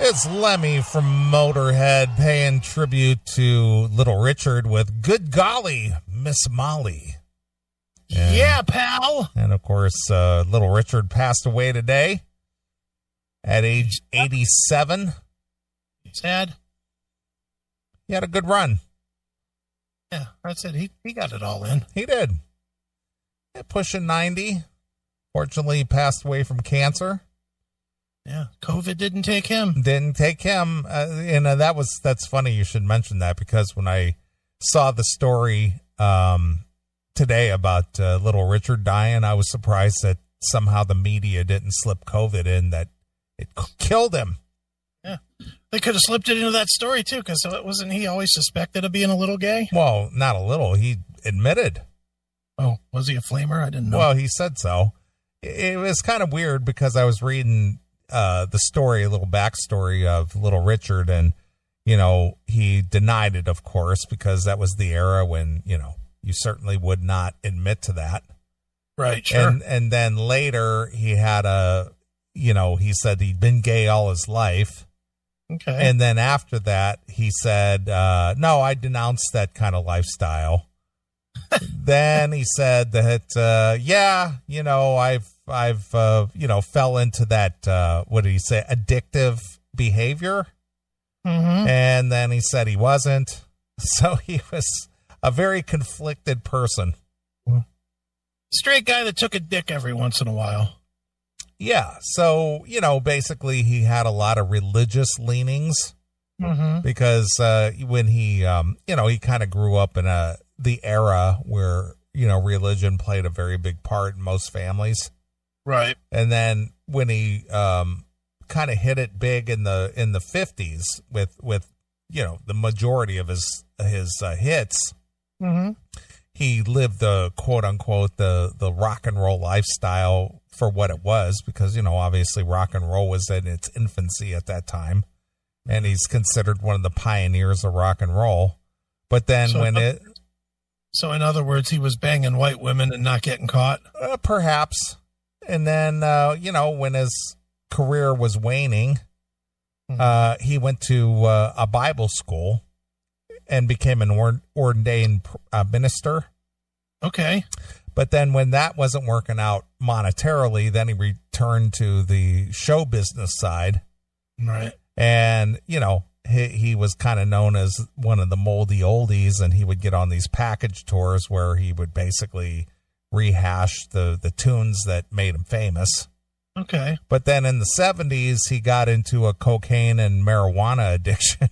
It's Lemmy from Motorhead paying tribute to Little Richard with Good Golly, Miss Molly. And, yeah, pal. And, of course, Little Richard passed away today at age 87. Sad. He had a good run. Yeah, that's it. He got it all in. He did. Pushing 90. Fortunately, he passed away from cancer. Yeah, COVID didn't take him. Didn't take him. That's funny you should mention that, because when I saw the story today about Little Richard dying, I was surprised that somehow the media didn't slip COVID in, that it killed him. Yeah, they could have slipped it into that story too, because wasn't he always suspected of being a little gay? Well, not a little. He admitted. Oh, was he a flamer? I didn't know. Well, he said so. It was kind of weird because I was reading the story, a little backstory of Little Richard, and, you know, he denied it, of course, because that was the era when, you know, you certainly would not admit to that. Right, sure. And then later he had he said he'd been gay all his life. Okay. And then after that, he said, no, I denounced that kind of lifestyle. Then he said that, I've fell into that, what did he say? Addictive behavior. Mm-hmm. And then he said he wasn't. So he was a very conflicted person. Straight guy that took a dick every once in a while. Yeah. So, basically he had a lot of religious leanings, because, when he, he kind of grew up in the era where, religion played a very big part in most families. Right. And then when he kind of hit it big in the 50s with the majority of his hits, he lived the quote unquote the rock and roll lifestyle for what it was, because obviously rock and roll was in its infancy at that time, and he's considered one of the pioneers of rock and roll. But then so in other words, he was banging white women and not getting caught? Perhaps. And then, when his career was waning, he went to a Bible school and became an ordained minister. Okay. But then when that wasn't working out monetarily, then he returned to the show business side. Right. And, he was kind of known as one of the moldy oldies, and he would get on these package tours where he would basically rehash the tunes that made him famous. Okay. But then in the 70s, he got into a cocaine and marijuana addiction.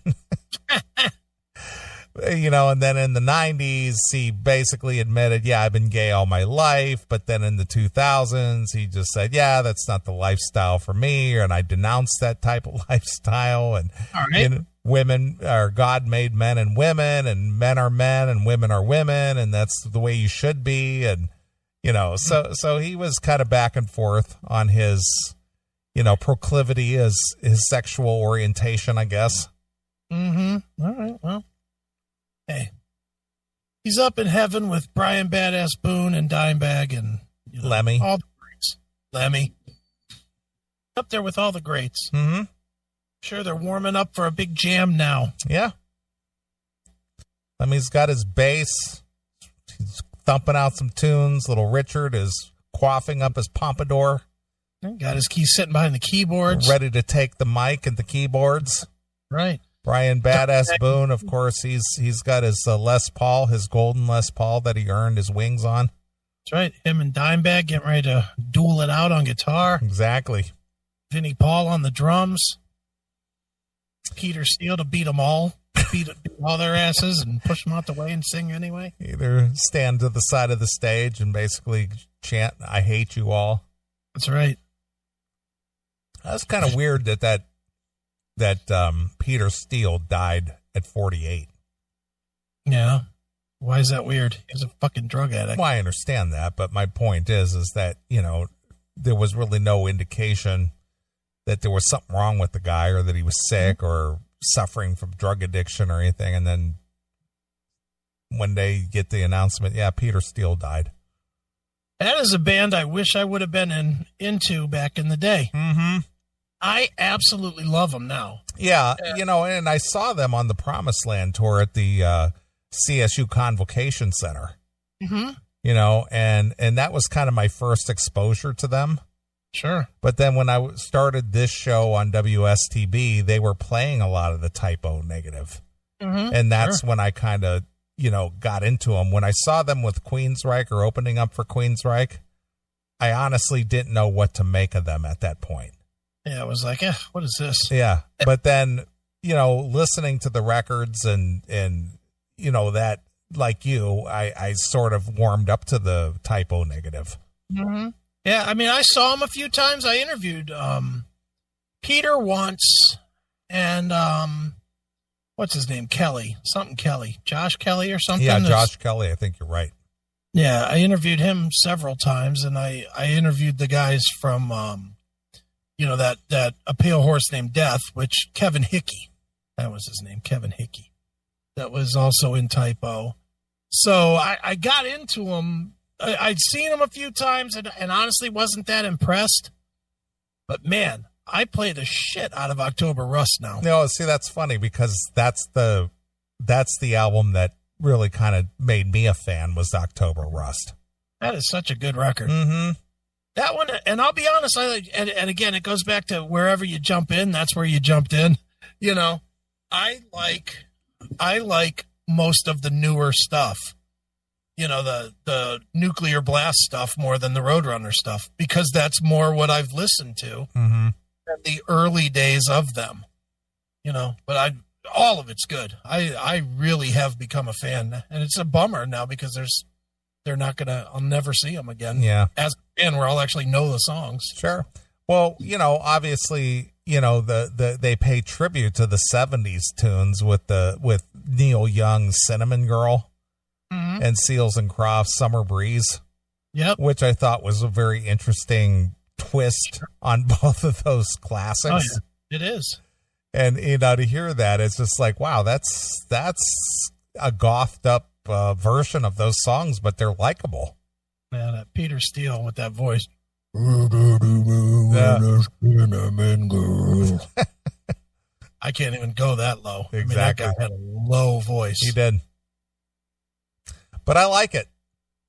And then in the 90s, he basically admitted, yeah, I've been gay all my life. But then in the 2000s, he just said, yeah, that's not the lifestyle for me. And I denounced that type of lifestyle. And women are God made men and men are men and women are women. And that's the way you should be. And, so he was kind of back and forth on his, proclivity, his sexual orientation, I guess. Mm-hmm. All right. Well. Hey, he's up in heaven with Brian Badass Boone and Dimebag and Lemmy. All the greats. Lemmy. Up there with all the greats. Mm-hmm. Sure, they're warming up for a big jam now. Yeah. Lemmy's got his bass. He's thumping out some tunes. Little Richard is quaffing up his pompadour. Got his keys sitting behind the keyboards. Ready to take the mic and the keyboards. Right. Brian Badass Boone, of course, he's got his Les Paul, his golden Les Paul that he earned his wings on. That's right. Him and Dimebag getting ready to duel it out on guitar. Exactly. Vinnie Paul on the drums. Peter Steele to beat them all. Beat all their asses and push them out the way and sing anyway. Either stand to the side of the stage and basically chant, I hate you all. That's right. That's kind of weird that Peter Steele died at 48. Yeah. Why is that weird? He's a fucking drug addict. Well, I understand that, but my point is that, there was really no indication that there was something wrong with the guy, or that he was sick or suffering from drug addiction or anything. And then when they get the announcement, yeah, Peter Steele died. That is a band I wish I would have been into back in the day. Mm-hmm. I absolutely love them now. Yeah, and I saw them on the Promised Land tour at the CSU Convocation Center. Mm-hmm. And that was kind of my first exposure to them. Sure. But then when I started this show on WSTB, they were playing a lot of the Typo Negative. Mm-hmm. And that's when I kind of, got into them. When I saw them with Queensryche or opening up for Queensryche, I honestly didn't know what to make of them at that point. Yeah, it was like, what is this? Yeah. But then, listening to the records and that, like you, I sort of warmed up to the Typo Negative. Mm-hmm. Yeah, I mean, I saw him a few times. I interviewed Peter once, and what's his name? Kelly. Josh Kelly or something? Yeah, Josh Kelly. I think you're right. Yeah, I interviewed him several times, and I interviewed the guys from, that A Pale Horse Named Death, which Kevin Hickey, that was his name, Kevin Hickey. That was also in Typo. So I got into him. I'd seen him a few times and honestly wasn't that impressed. But, man, I play the shit out of October Rust now. No, see, that's funny because that's the album that really kind of made me a fan was October Rust. That is such a good record. Mm-hmm. That one, and I'll be honest, and again, it goes back to wherever you jump in, that's where you jumped in. I like most of the newer stuff. The Nuclear Blast stuff more than the Roadrunner stuff, because that's more what I've listened to in the early days of them, but all of it's good. I really have become a fan, and it's a bummer now because I'll never see them again. Yeah. As a fan where I'll actually know the songs. Sure. Well, obviously, they pay tribute to the 70s tunes with Neil Young's Cinnamon Girl. Mm-hmm. And Seals and Crofts' Summer Breeze. Yep. Which I thought was a very interesting twist on both of those classics. Oh, yeah. It is. And, to hear that, it's just like, wow, that's a gothed up version of those songs, but they're likable. Yeah, that Peter Steele with that voice. I can't even go that low. Exactly. I mean, that guy had a low voice. He did. But I like it.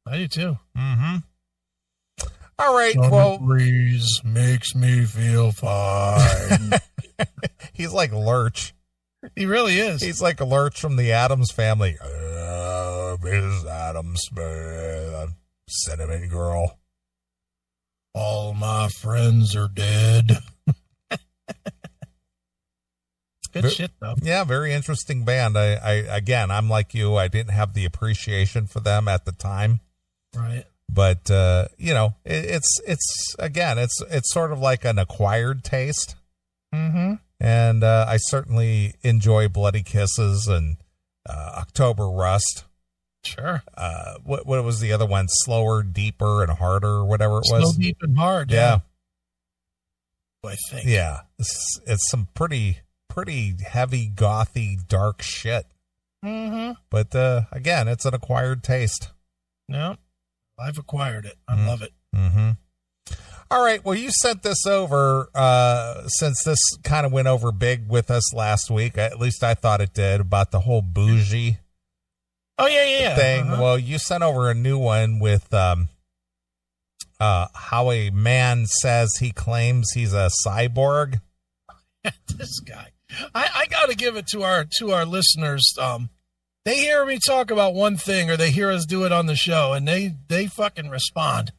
I do too. Mm-hmm. All right. Summer breeze makes me feel fine. He's like Lurch. He really is. He's like a Lurch from the Addams Family. Miss Addams, Cinnamon Girl. All my friends are dead. Good shit, though. Yeah, very interesting band. I'm like you. I didn't have the appreciation for them at the time. Right. But, it's sort of like an acquired taste. Mm-hmm. And I certainly enjoy Bloody Kisses and October Rust. Sure. What was the other one? Slower, Deeper, and Harder, whatever it was. Slow, Deep, and Hard. Yeah. I think. Yeah. It's some pretty heavy, gothy, dark shit. Mm-hmm. But, again, it's an acquired taste. No, I've acquired it. I love it. Mm-hmm. All right. Well, you sent this over, since this kind of went over big with us last week. At least I thought it did, about the whole bougie thing. Uh-huh. Well, you sent over a new one with, how a man says he claims he's a cyborg. This guy. I got to give it to our listeners. They hear me talk about one thing, or they hear us do it on the show, and they fucking respond.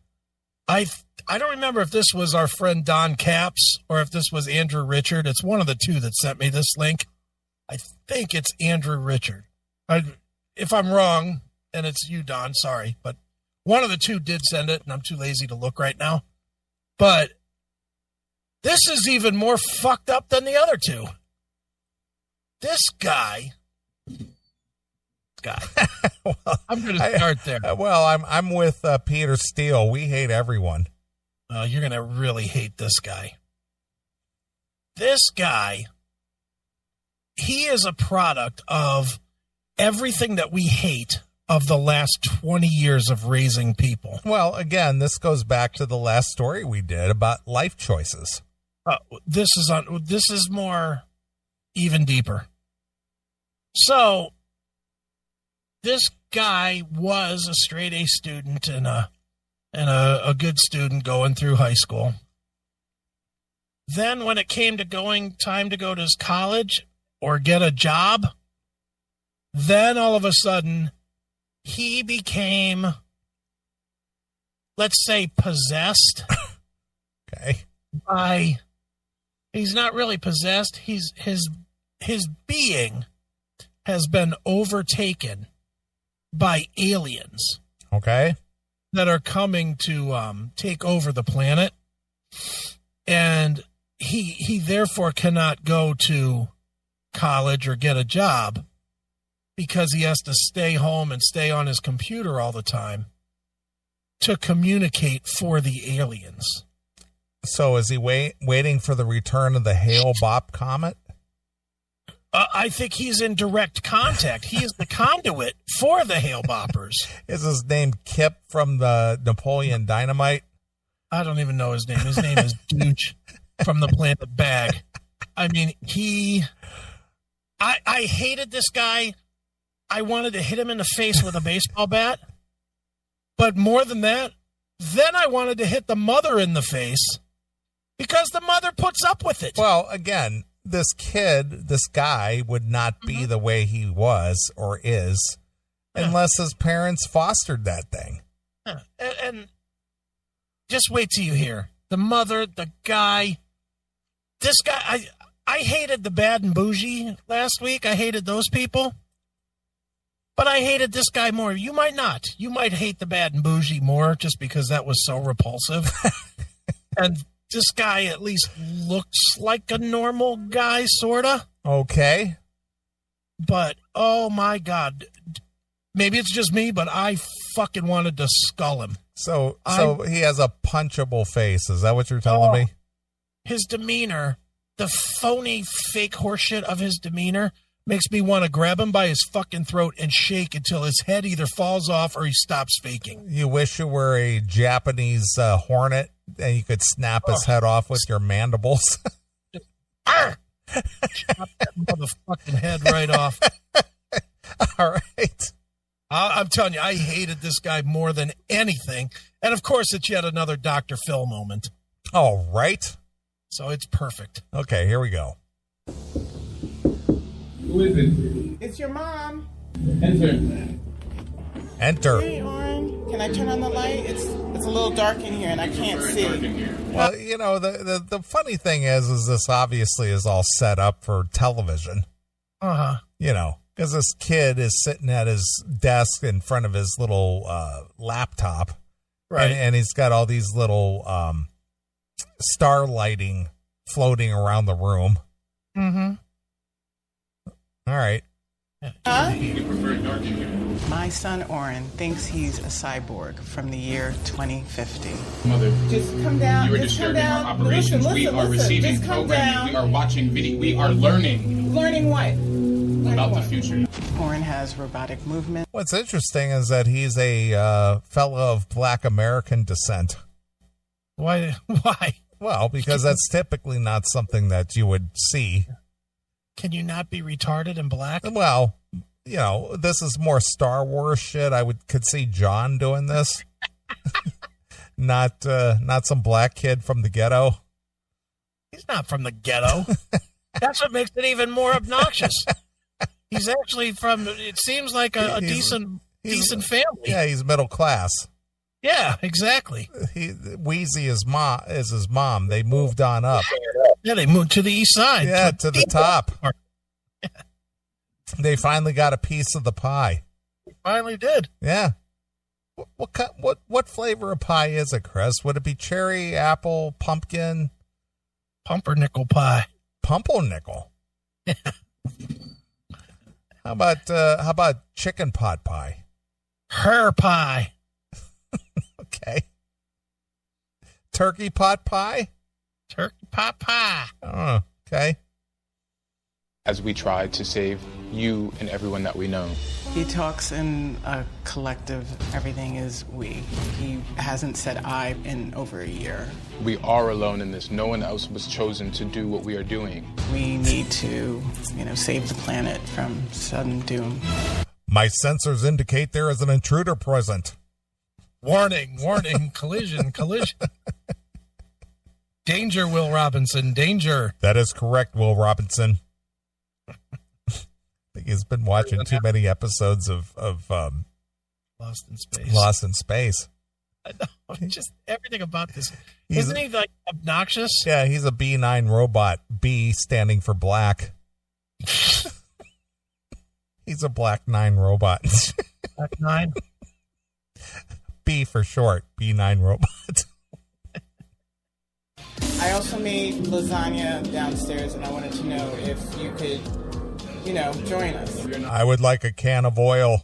I don't remember if this was our friend Don Capps or if this was Andrew Richard. It's one of the two that sent me this link. I think it's Andrew Richard. If I'm wrong, and it's you, Don, sorry, but one of the two did send it, and I'm too lazy to look right now. But this is even more fucked up than the other two. This guy. Well, I'm going to start there. Well, I'm with Peter Steele. We hate everyone. You're going to really hate this guy. This guy, he is a product of everything that we hate of the last 20 years of raising people. Well, again, this goes back to the last story we did about life choices. This is more even deeper. So this guy was a straight A student and a good student going through high school. Then when it came to time to go to his college or get a job, then all of a sudden he became, let's say, possessed. Okay. He's not really possessed. His being has been overtaken by aliens. Okay. That are coming to take over the planet. And he therefore cannot go to college or get a job because he has to stay home and stay on his computer all the time to communicate for the aliens. So is he waiting for the return of the Hale-Bopp comet? I think he's in direct contact. He is the conduit for the Hale-Boppers. Is his name Kip from the Napoleon Dynamite? I don't even know his name. His name is Douche from the Planet Bag. I mean, I hated this guy. I wanted to hit him in the face with a baseball bat. But more than that, then I wanted to hit the mother in the face because the mother puts up with it. Well, again, this guy would not be the way he was or is unless his parents fostered that thing. And just wait till you hear the mother, the guy, this guy. I hated the bad and bougie last week. I hated those people, but I hated this guy more. You might not. You might hate the bad and bougie more just because that was so repulsive. And this guy at least looks like a normal guy, sorta. Okay. But, oh my God. Maybe it's just me, but I fucking wanted to skull him. So he has a punchable face. Is that what you're telling me? His demeanor, the phony fake horseshit of his demeanor makes me want to grab him by his fucking throat and shake until his head either falls off or he stops speaking. You wish you were a Japanese hornet and you could snap his head off with your mandibles. Chop that motherfucking head right off. All right. I'm telling you, I hated this guy more than anything. And of course, it's yet another Dr. Phil moment. All right. So it's perfect. Okay, here we go. Who is it? It's your mom. Enter. Hey, Oren. Can I turn on the light? It's a little dark in here and I can't see. Well, you know, the funny thing is this obviously is all set up for television. Uh-huh. You know, because this kid is sitting at his desk in front of his little laptop. Right. And he's got all these little star lighting floating around the room. Mm-hmm. All right. Huh? You prefer dark in here. My son Oren thinks he's a cyborg from the year 2050. Mother, Just come down. you are Just come disturbing down. our operations. Listen, we are receiving Just come programming. down. We are watching video. We are learning Learning what? about the future. Oren has robotic movement. What's interesting is that he's a fellow of Black American descent. Why? Well, because that's typically not something that you would see. Can you not be retarded and black? Well, you know, this is more Star Wars shit. Could see John doing this. not some black kid from the ghetto. He's not from the ghetto. That's what makes it even more obnoxious. He's actually from, it seems like a decent family. Yeah, he's middle class. Yeah, exactly. Wheezy is his mom. They moved on up. Yeah, they moved to the east side. Yeah, to the top. They finally got a piece of the pie. Finally did. Yeah. What flavor of pie is it, Chris? Would it be cherry, apple, pumpkin? Pumpernickel pie. Pumpernickel. How about chicken pot pie? Her pie. Okay. Turkey pot pie? Turkey pot pie. Oh, okay. as we try to save you and everyone that we know. He talks in a collective, everything is we. He hasn't said I in over a year. We are alone in this. No one else was chosen to do what we are doing. We need to, save the planet from sudden doom. My sensors indicate there is an intruder present. Warning, warning, collision. Danger, Will Robinson, danger. That is correct, Will Robinson. I think he's been watching too many episodes of Lost in Space. Lost in Space. I know, just everything about this. Isn't he like obnoxious? Yeah, he's a B9 robot. B standing for black. He's a Black 9 robot. Black 9? B for short. B9 robot. I also made lasagna downstairs, and I wanted to know if you could, join us. I would like a can of oil.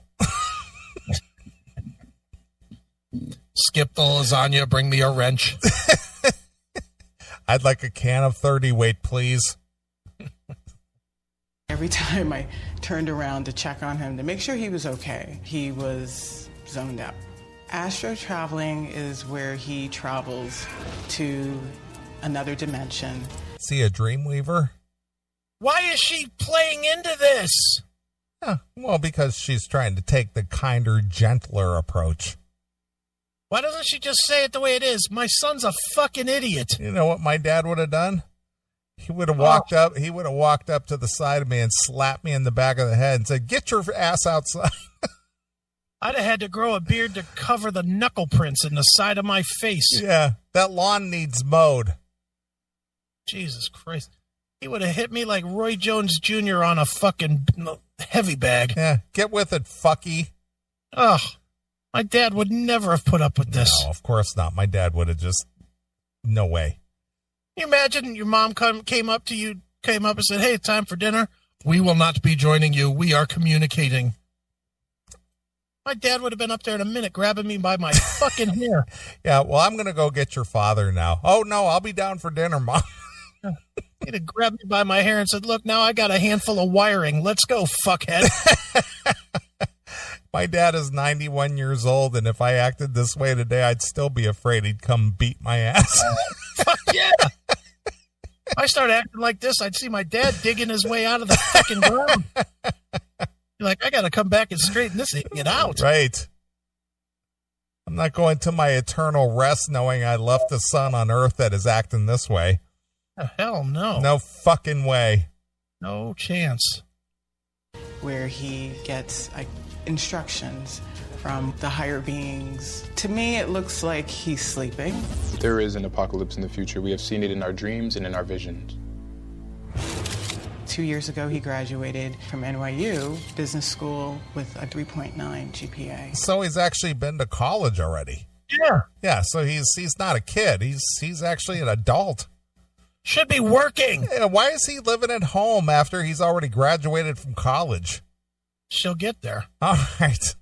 Skip the lasagna, bring me a wrench. I'd like a can of 30 weight, please. Every time I turned around to check on him to make sure he was okay, he was zoned out. Astro traveling is where he travels to another dimension. See a Dreamweaver? Why is she playing into this? Well, because she's trying to take the kinder, gentler approach. Why doesn't she just say it the way it is? My son's a fucking idiot. You know what my dad would have done? He would have walked up. He would have walked up to the side of me and slapped me in the back of the head and said, "Get your ass outside." I'd have had to grow a beard to cover the knuckle prints in the side of my face. Yeah, that lawn needs mowed. Jesus Christ. He would have hit me like Roy Jones Jr. on a fucking heavy bag. Yeah, get with it, fucky. Ugh. My dad would never have put up with this. No, of course not. My dad would have just, no way. Can you imagine your mom came up and said, "Hey, it's time for dinner. We will not be joining you. We are communicating." My dad would have been up there in a minute grabbing me by my fucking hair. Yeah, well, I'm going to go get your father now. Oh, no, I'll be down for dinner, Mom. He'd have grabbed me by my hair and said, "Look, now I got a handful of wiring. Let's go, fuckhead." My dad is 91 years old, and if I acted this way today, I'd still be afraid he'd come beat my ass. Fuck yeah. If I start acting like this, I'd see my dad digging his way out of the fucking ground. You're like, I got to come back and straighten this idiot out. Right. I'm not going to my eternal rest knowing I left a son on earth that is acting this way. Oh, hell no. No fucking way. No chance. Where he gets instructions from the higher beings. To me, it looks like he's sleeping. There is an apocalypse in the future. We have seen it in our dreams and in our visions. 2 years ago, he graduated from NYU Business School with a 3.9 GPA. So he's actually been to college already. Yeah. Yeah, so he's not a kid. He's actually an adult. Should be working. Yeah, why is he living at home after he's already graduated from college? She'll get there. All right.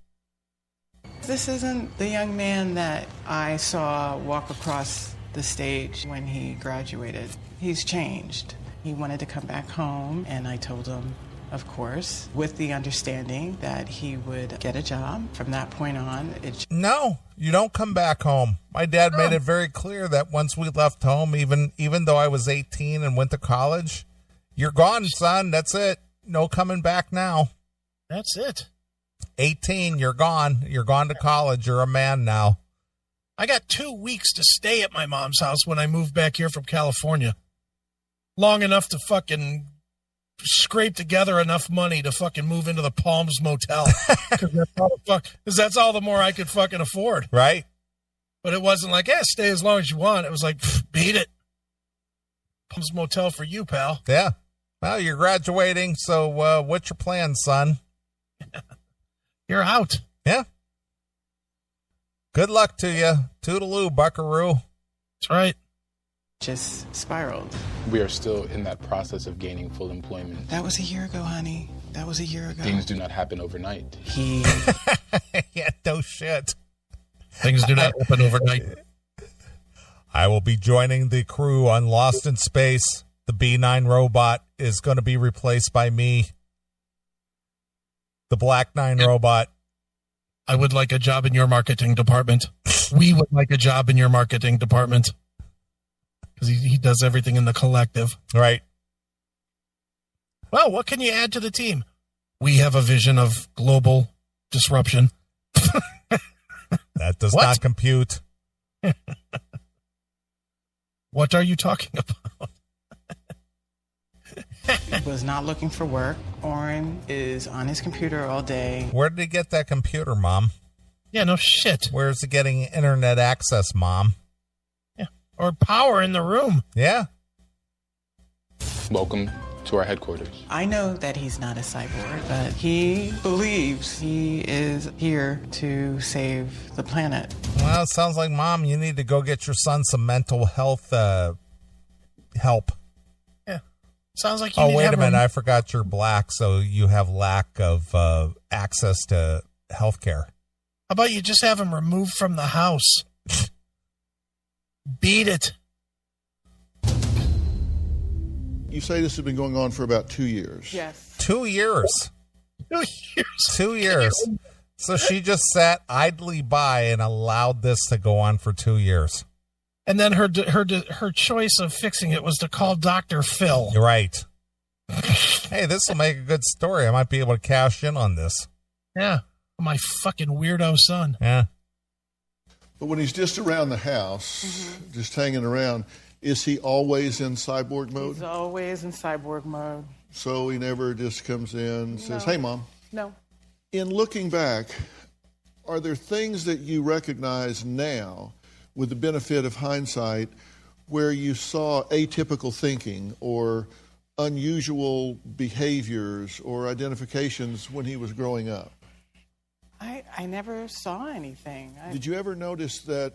This isn't the young man that I saw walk across the stage when he graduated. He's changed. He wanted to come back home, and I told him, of course, with the understanding that he would get a job. From that point on, No, you don't come back home. My dad made it very clear that once we left home, even though I was 18 and went to college, you're gone, son. That's it. No coming back now. That's it. 18, you're gone. You're gone to college. You're a man now. I got 2 weeks to stay at my mom's house when I moved back here from California. Long enough to fucking scrape together enough money to fucking move into the Palms Motel. Because that's all the more I could fucking afford. Right? But it wasn't like, stay as long as you want. It was like, beat it. Palms Motel for you, pal. Yeah. Well, you're graduating, so what's your plan, son? You're out. Yeah. Good luck to you. Toodaloo, buckaroo. That's right. just spiraled. We are still in that process of gaining full employment. That was a year ago, honey. That was a year ago. Things do not happen overnight. Yeah, no shit. Things do not happen overnight. I will be joining the crew on Lost in Space, the B9 robot, is going to be replaced by me, the Black 9 robot. I would like a job in your marketing department. We would like a job in your marketing department. Because he does everything in the collective. Right. Well, what can you add to the team? We have a vision of global disruption. That does What? not compute. What are you talking about? Was not looking for work. Oren is on his computer all day. Where did he get that computer, Mom? Yeah, no shit. Where's he getting internet access, Mom? Yeah. Or power in the room. Yeah. Welcome to our headquarters. I know that he's not a cyborg, but he believes he is here to save the planet. Well, it sounds like, Mom, you need to go get your son some mental health help. Yeah. Sounds like you Oh, need to wait have a minute. I forgot you're black, so you have lack of access to health care. How about you just have him removed from the house? Beat it. You say this has been going on for about 2 years. Yes. 2 years. 2 years. 2 years. So she just sat idly by and allowed this to go on for 2 years. And then her choice of fixing it was to call Dr. Phil. You're right. Hey, this will make a good story. I might be able to cash in on this. Yeah. My fucking weirdo son. Yeah. But when he's just around the house, just hanging around, is he always in cyborg mode? He's always in cyborg mode. So he never just comes in and says, No. hey, Mom. No. In looking back, are there things that you recognize now with the benefit of hindsight where you saw atypical thinking or unusual behaviors or identifications when he was growing up? I never saw anything. Did you ever notice that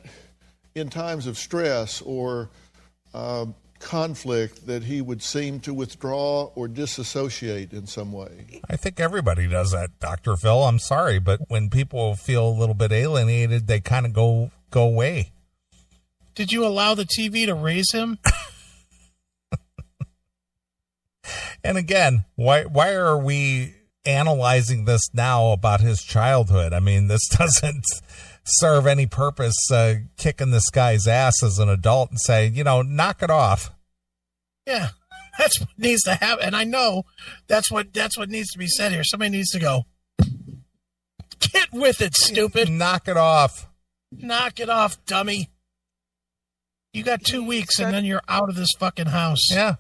in times of stress or conflict that he would seem to withdraw or disassociate in some way? I think everybody does that, Dr. Phil. I'm sorry, but when people feel a little bit alienated, they kind of go away. Did you allow the TV to raise him? And again, why are we analyzing this now about his childhood? I mean, this doesn't serve any purpose, kicking this guy's ass as an adult and say, knock it off. Yeah. That's what needs to happen. And I know that's what needs to be said here. Somebody needs to go, get with it, stupid. Knock it off. Knock it off, dummy. You got 2 weeks and then you're out of this fucking house. Yeah.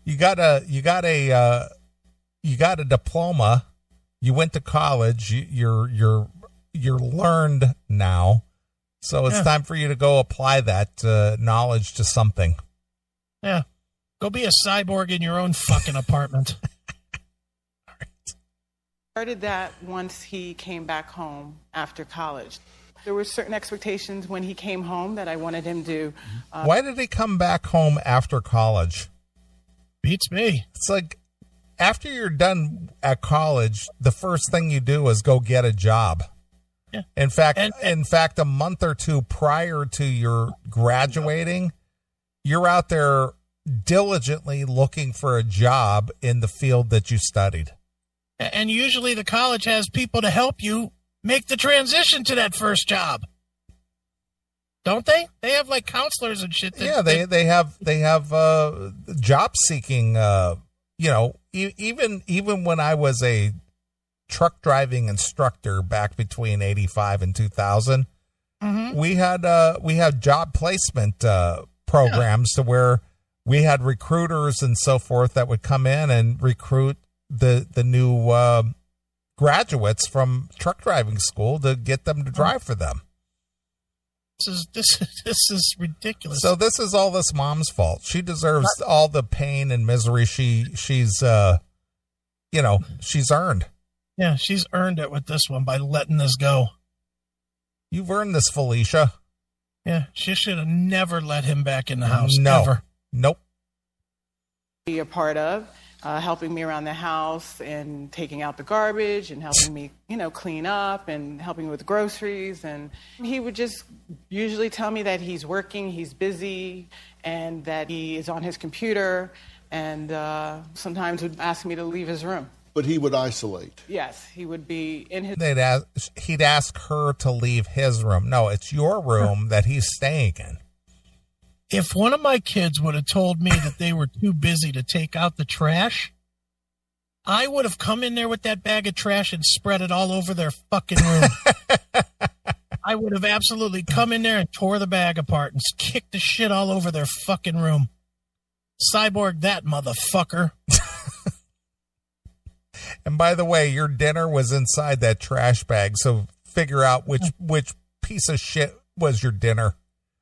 You got a diploma. You went to college. You're learned now. So it's time for you to go apply that knowledge to something. Yeah. Go be a cyborg in your own fucking apartment. Started that once he came back home after college. There were certain expectations when he came home that I wanted him to. Why did he come back home after college? Beats me. It's like after you're done at college, the first thing you do is go get a job. Yeah. In fact, a month or two prior to your graduating, you're out there diligently looking for a job in the field that you studied. And usually the college has people to help you make the transition to that first job. Don't they? They have like counselors and shit. They have job seeking. Even when I was a truck driving instructor back between 85 and 2000, we had job placement programs to where we had recruiters and so forth that would come in and recruit the new graduates from truck driving school to get them to drive for them. This is ridiculous. So this is all this mom's fault. She deserves all the pain and misery she's earned. Yeah, she's earned it with this one by letting this go. You've earned this, Felicia. Yeah, she should have never let him back in the house. No. Ever. Nope. Be a part of, helping me around the house and taking out the garbage and helping me, clean up and helping with groceries. And he would just usually tell me that he's working, he's busy, and that he is on his computer. and sometimes would ask me to leave his room. But he would isolate. Yes, he would be in his... He'd ask her to leave his room. No, it's your room that he's staying in. If one of my kids would have told me that they were too busy to take out the trash, I would have come in there with that bag of trash and spread it all over their fucking room. I would have absolutely come in there and tore the bag apart and kicked the shit all over their fucking room. Cyborg that motherfucker. And by the way, your dinner was inside that trash bag, so figure out which piece of shit was your dinner.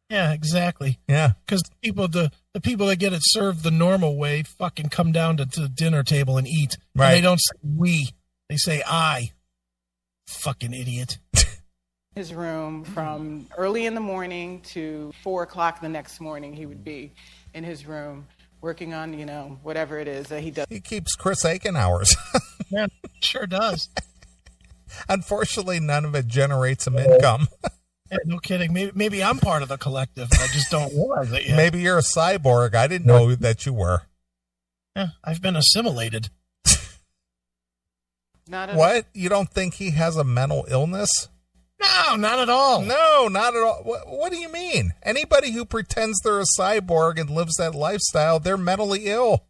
Yeah, exactly. Yeah. Because the people that get it served the normal way fucking come down to the dinner table and eat. Right. And they don't say we. They say I. Fucking idiot. His room from early in the morning to 4 o'clock the next morning. He would be in his room working on, whatever it is that he does. He keeps Chris Aiken hours. Yeah, sure does. Unfortunately, none of it generates him income. Yeah, no kidding. Maybe I'm part of the collective. I just don't realize it yet. Maybe you're a cyborg. I didn't know that you were. Yeah, I've been assimilated. What? You don't think he has a mental illness? No, not at all. No, not at all. What do you mean? Anybody who pretends they're a cyborg and lives that lifestyle, they're mentally ill.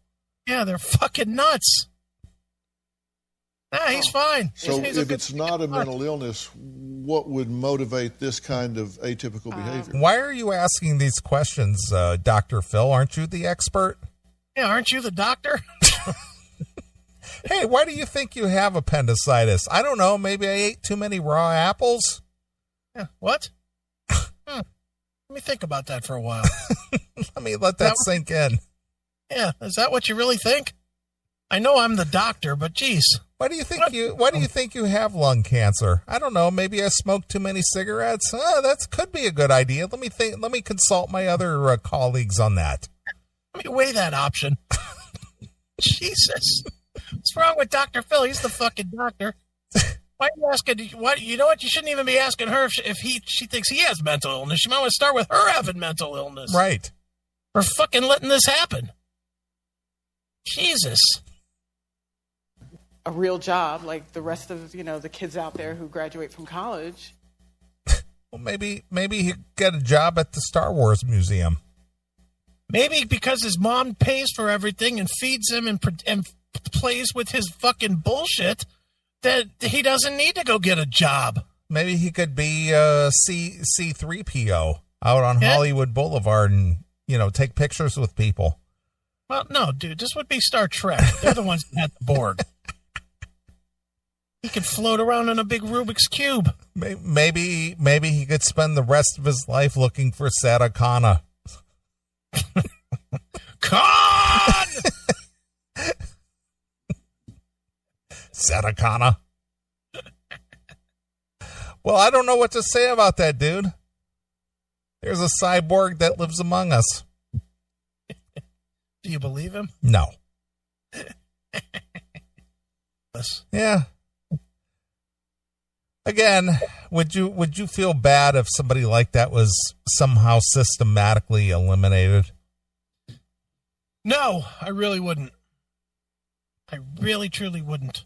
Yeah, they're fucking nuts. Nah, he's fine. So He's if it's not a mental illness, what would motivate this kind of atypical behavior? Why are you asking these questions, Dr. Phil? Aren't you the expert? Yeah, aren't you the doctor? Hey, why do you think you have appendicitis? I don't know. Maybe I ate too many raw apples. Yeah, what? Let me think about that for a while. Let me let that sink in. Yeah, is that what you really think? I know I'm the doctor, but geez. Why do you think you have lung cancer? I don't know. Maybe I smoked too many cigarettes. That could be a good idea. Let me consult my other colleagues on that. Let me weigh that option. Jesus. What's wrong with Dr. Phil? He's the fucking doctor. Why are you asking? You know what? You shouldn't even be asking her if she thinks he has mental illness. You might want to start with her having mental illness. Right. For fucking letting this happen. Jesus. A real job like the rest of, the kids out there who graduate from college. Well, maybe he'd get a job at the Star Wars Museum. Maybe because his mom pays for everything and feeds him and plays with his fucking bullshit that he doesn't need to go get a job. Maybe he could be C3PO out on Hollywood Boulevard and, take pictures with people. Well, no, dude, this would be Star Trek. They're the ones that had the Borg. He could float around in a big Rubik's Cube. Maybe he could spend the rest of his life looking for Sadakana. Con! Sadakana. Well, I don't know what to say about that, dude. There's a cyborg that lives among us. Do you believe him? No. Yeah. Again, would you feel bad if somebody like that was somehow systematically eliminated? No, I really wouldn't. I really, truly wouldn't.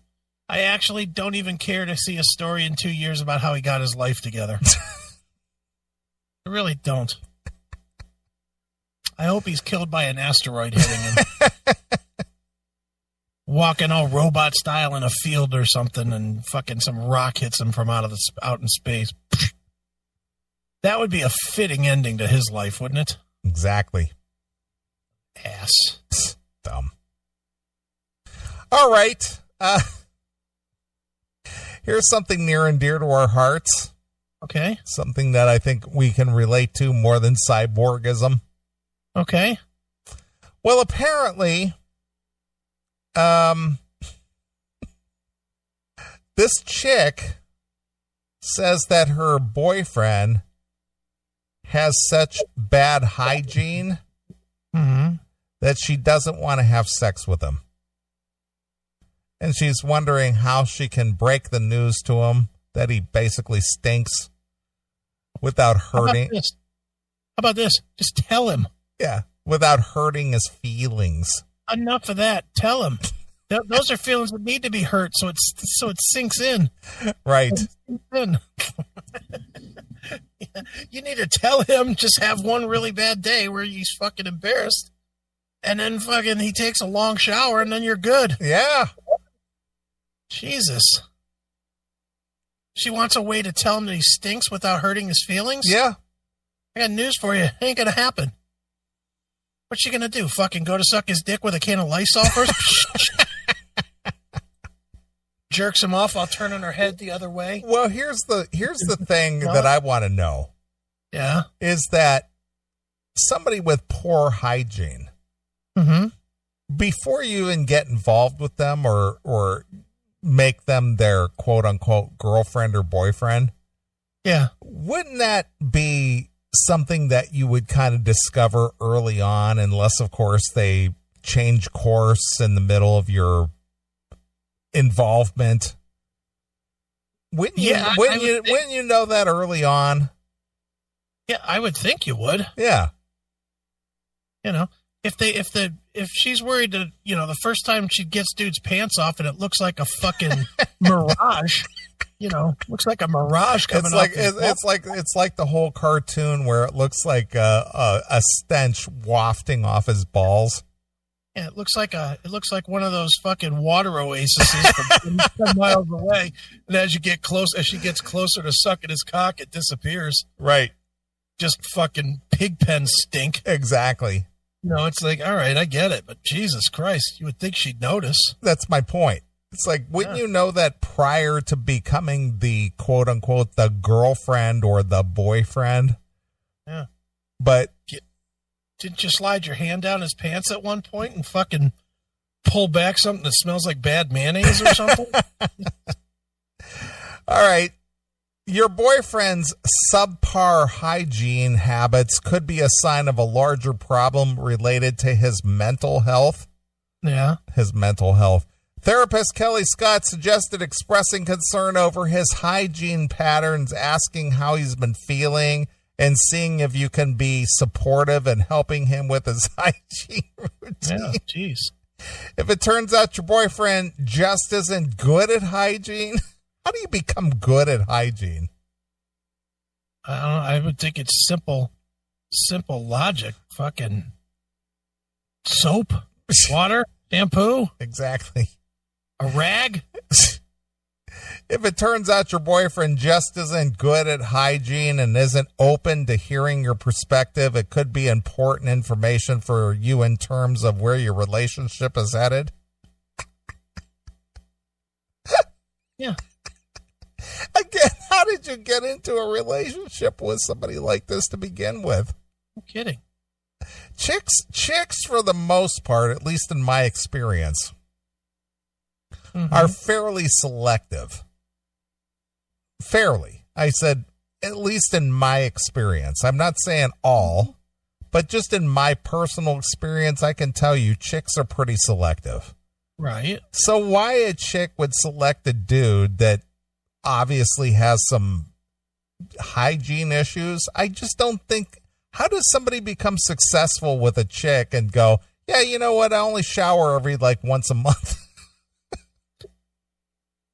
I actually don't even care to see a story in 2 years about how he got his life together. I really don't. I hope he's killed by an asteroid hitting him. Walking all robot style in a field or something and fucking some rock hits him from out in space. That would be a fitting ending to his life, wouldn't it? Exactly. Ass. Dumb. All right. Here's something near and dear to our hearts. Okay. Something that I think we can relate to more than cyborgism. Okay. Well, apparently, this chick says that her boyfriend has such bad hygiene that she doesn't want to have sex with him. And she's wondering how she can break the news to him that he basically stinks without hurting. How about this? Just tell him. Yeah, without hurting his feelings. Enough of that. Tell him. Those are feelings that need to be hurt, so it sinks in. Right. Sinks in. You need to tell him, just have one really bad day where he's fucking embarrassed, and then fucking he takes a long shower, and then you're good. Yeah. Jesus. She wants a way to tell him that he stinks without hurting his feelings? Yeah. I got news for you. It ain't gonna happen. What's she gonna do? Fucking go to suck his dick with a can of Lysol first? Jerks him off while turning her head the other way. Well, here's the thing that I want to know. Yeah. Is that somebody with poor hygiene, before you even get involved with them or make them their quote unquote girlfriend or boyfriend, wouldn't that be something that you would kind of discover early on, unless of course they change course in the middle of your involvement? Wouldn't you know that early on? Yeah, I would think you would. Yeah. You know, if she's worried that, you know, the first time she gets dude's pants off and it looks like a fucking mirage, you know, looks like a mirage coming off. It's like the whole cartoon where it looks like a stench wafting off his balls. Yeah, it looks like one of thoses fucking water oases from 10 miles away. And as she gets closer to sucking his cock, it disappears. Right. Just fucking pig pen stink. Exactly. You know, it's like, all right, I get it, but Jesus Christ, you would think she'd notice. That's my point. It's like, wouldn't you know that prior to becoming the quote unquote the girlfriend or the boyfriend? Yeah. But didn't you slide your hand down his pants at one point and fucking pull back something that smells like bad mayonnaise or something? All right. Your boyfriend's subpar hygiene habits could be a sign of a larger problem related to his mental health. Yeah. His mental health. Therapist Kelly Scott suggested expressing concern over his hygiene patterns, asking how he's been feeling, and seeing if you can be supportive and helping him with his hygiene routine. Yeah, jeez. If it turns out your boyfriend just isn't good at hygiene, how do you become good at hygiene? I don't know. I would think it's simple logic. Fucking soap, water, shampoo. Exactly. A rag. If it turns out your boyfriend just isn't good at hygiene and isn't open to hearing your perspective, it could be important information for you in terms of where your relationship is headed. Yeah. Again, how did you get into a relationship with somebody like this to begin with? No kidding. Chicks, for the most part, at least in my experience, are fairly selective. Fairly. I said, at least in my experience. I'm not saying all, but just in my personal experience, I can tell you chicks are pretty selective. Right. So why a chick would select a dude that obviously has some hygiene issues, I just don't think. How does somebody become successful with a chick and go, yeah, you know what, I only shower every once a month?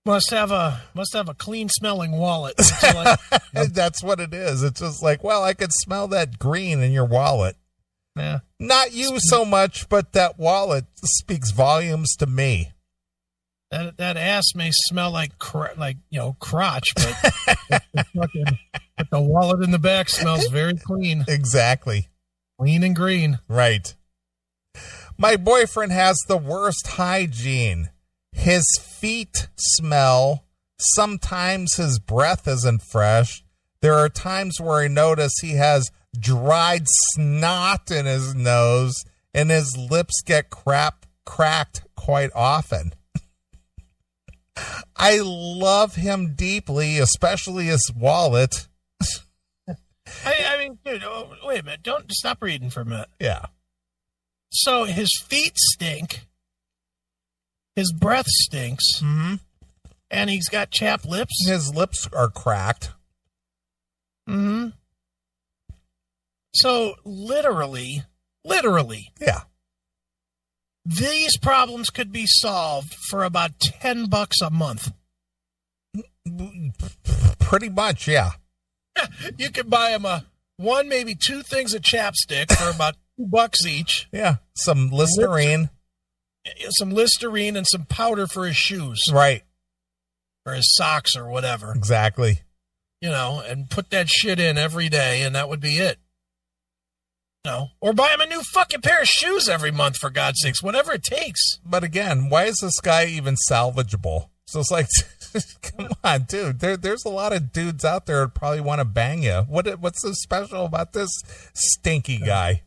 Must have a clean smelling wallet. That's what it is. It's just like, well, I could smell that green in your wallet. Yeah. Not you so much, but that wallet speaks volumes to me. That ass may smell like crotch, but but the wallet in the back smells very clean. Exactly. Clean and green. Right. My boyfriend has the worst hygiene. His feet smell. Sometimes his breath isn't fresh. There are times where I notice he has dried snot in his nose and his lips get cracked quite often. I love him deeply, especially his wallet. I mean, dude, wait a minute. Don't stop reading for a minute. Yeah. So his feet stink. His breath stinks. Mm-hmm. And he's got chapped lips. His lips are cracked. Mm-hmm. So literally, yeah, these problems could be solved for about $10 a month. Pretty much, yeah. You could buy him one, maybe two things of chapstick for about $2 each. Yeah, some Listerine. Some Listerine and some powder for his shoes. Right. Or his socks or whatever. Exactly. You know, and put that shit in every day, and that would be it. No. Or buy him a new fucking pair of shoes every month, for God's sakes. Whatever it takes. But again, why is this guy even salvageable? So it's like, come on, dude. There's a lot of dudes out there that probably want to bang you. What's so special about this stinky guy?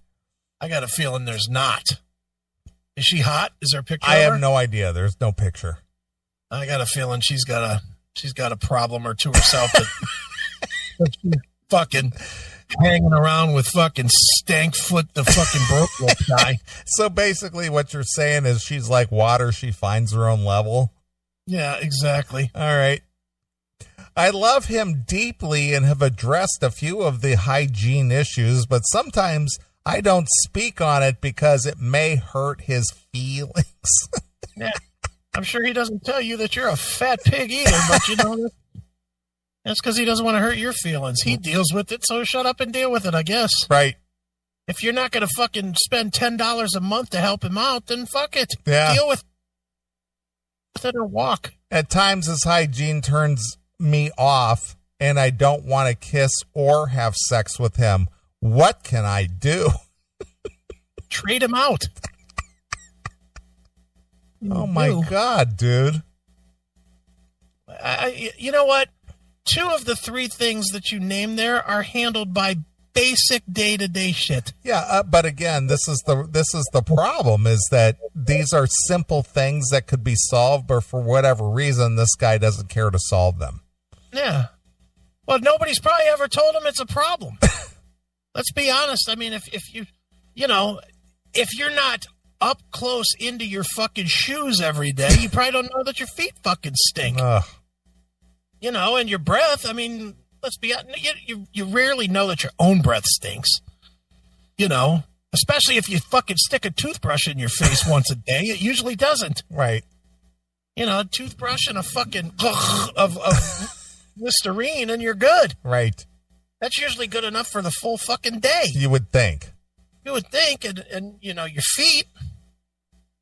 I got a feeling there's not. Is she hot? Is there a picture I of her? have no idea. There's no picture. I got a feeling she's got a problem or two herself that she's fucking hanging around with fucking Stankfoot, the fucking broke lip guy. So basically what you're saying is she's like water. She finds her own level. Yeah, exactly. All right. I love him deeply and have addressed a few of the hygiene issues, but sometimes I don't speak on it because it may hurt his feelings. Yeah. I'm sure he doesn't tell you that you're a fat pig either, but you know, that's because he doesn't want to hurt your feelings. He deals with it, so shut up and deal with it, I guess. Right. If you're not going to fucking spend $10 a month to help him out, then fuck it. Yeah. Deal with it or walk. At times his hygiene turns me off and I don't want to kiss or have sex with him. What can I do? Trade him out. Oh my God, dude. You know what? Two of the three things that you named there are handled by basic day-to-day shit. Yeah, but again, this is the problem is that these are simple things that could be solved, but for whatever reason, this guy doesn't care to solve them. Yeah. Well, nobody's probably ever told him it's a problem. Let's be honest. I mean, if you're not up close into your fucking shoes every day, you probably don't know that your feet fucking stink. Ugh. You know, and your breath, I mean, let's be honest, you rarely know that your own breath stinks. You know, especially if you fucking stick a toothbrush in your face once a day. It usually doesn't. Right. You know, a toothbrush and a fucking of Listerine and you're good. Right. That's usually good enough for the full fucking day. You would think. You would think, and you know, your feet,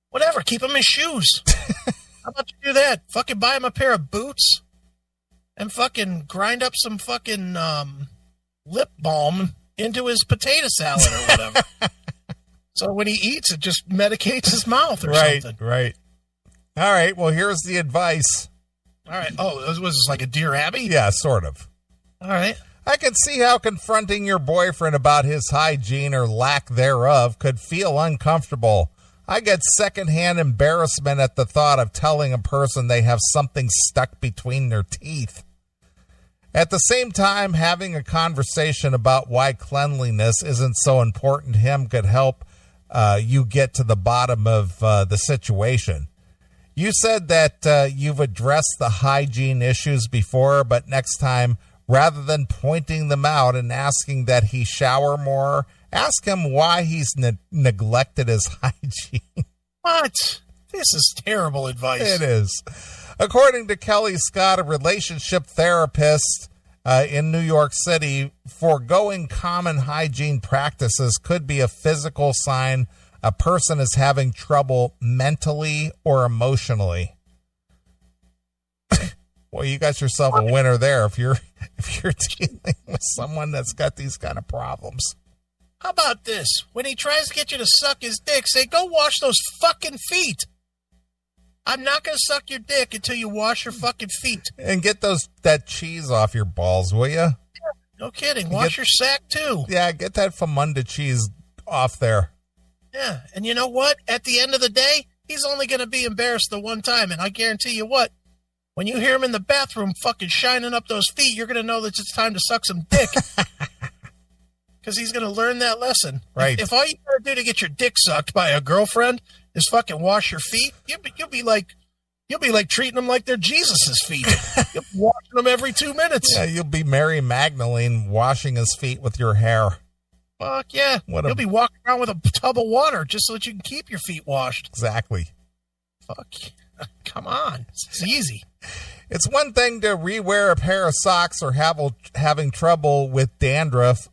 whatever, keep them in shoes. How about you do that? Fucking buy him a pair of boots and fucking grind up some fucking lip balm into his potato salad or whatever. So when he eats, it just medicates his mouth or something. Right. All right, well, here's the advice. All right. Oh, was this like a Dear Abby? Yeah, sort of. All right. I can see how confronting your boyfriend about his hygiene or lack thereof could feel uncomfortable. I get secondhand embarrassment at the thought of telling a person they have something stuck between their teeth. At the same time, having a conversation about why cleanliness isn't so important to him could help you get to the bottom of the situation. You said that you've addressed the hygiene issues before, but next time, rather than pointing them out and asking that he shower more, ask him why he's neglected his hygiene. What? This is terrible advice. It is. According to Kelly Scott, a relationship therapist in New York City, foregoing common hygiene practices could be a physical sign a person is having trouble mentally or emotionally. Well, you got yourself a winner there if you're dealing with someone that's got these kind of problems. How about this? When he tries to get you to suck his dick, say, go wash those fucking feet. I'm not going to suck your dick until you wash your fucking feet. And get that cheese off your balls, will you? No kidding. Wash your sack, too. Yeah, get that Famunda cheese off there. Yeah, and you know what? At the end of the day, he's only going to be embarrassed the one time, and I guarantee you what? When you hear him in the bathroom fucking shining up those feet, you're going to know that it's time to suck some dick. Because he's going to learn that lesson. Right. If all you got to do to get your dick sucked by a girlfriend is fucking wash your feet, you'll be like treating them like they're Jesus's feet. You'll be washing them every 2 minutes. Yeah, you'll be Mary Magdalene washing his feet with your hair. Fuck yeah. You'll be walking around with a tub of water just so that you can keep your feet washed. Exactly. Fuck. Come on. It's easy. It's one thing to rewear a pair of socks or having trouble with dandruff,